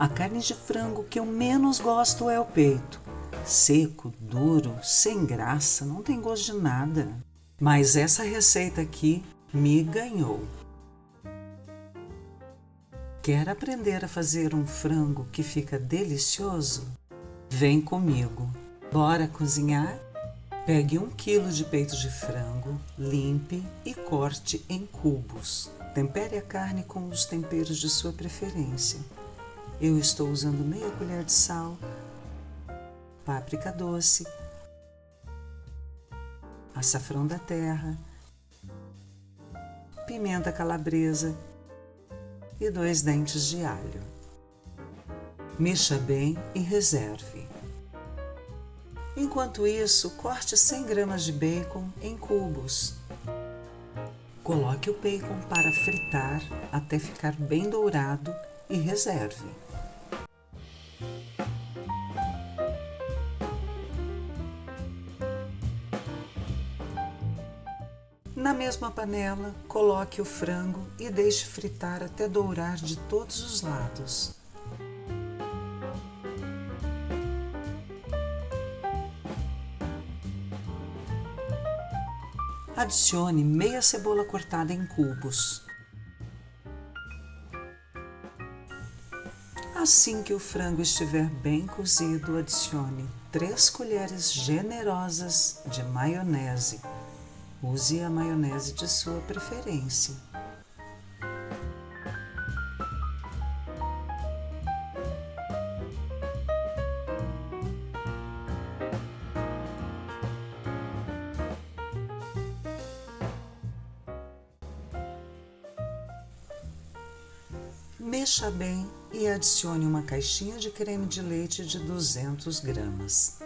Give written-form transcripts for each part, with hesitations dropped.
A carne de frango que eu menos gosto é o peito. Seco, duro, sem graça, não tem gosto de nada. Mas essa receita aqui me ganhou. Quer aprender a fazer um frango que fica delicioso? Vem comigo. Bora cozinhar? Pegue 1 quilo de peito de frango, limpe e corte em cubos. Tempere a carne com os temperos de sua preferência. Eu estou usando meia colher de sal, páprica doce, açafrão da terra, pimenta calabresa e 2 dentes de alho. Mexa bem e reserve. Enquanto isso, corte 100 gramas de bacon em cubos. Coloque o bacon para fritar até ficar bem dourado e reserve. Na mesma panela, coloque o frango e deixe fritar até dourar de todos os lados. Adicione meia cebola cortada em cubos. Assim que o frango estiver bem cozido, adicione 3 colheres generosas de maionese. Use a maionese de sua preferência. Mexa bem e adicione uma caixinha de creme de leite de 200 gramas.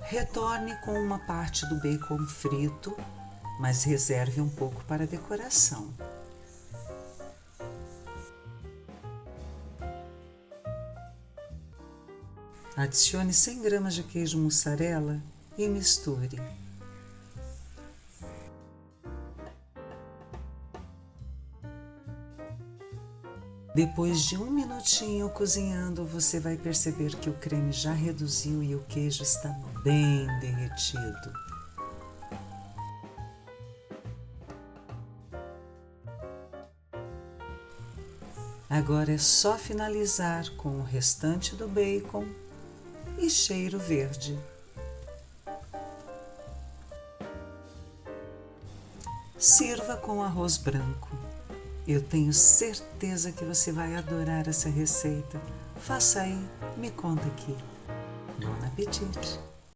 Retorne com uma parte do bacon frito, mas reserve um pouco para decoração. Adicione 100 gramas de queijo mussarela e misture. Depois de 1 minutinho cozinhando, você vai perceber que o creme já reduziu e o queijo está bem derretido. Agora é só finalizar com o restante do bacon e cheiro verde. Sirva com arroz branco. Eu tenho certeza que você vai adorar essa receita. Faça aí, me conta aqui. Bom apetite!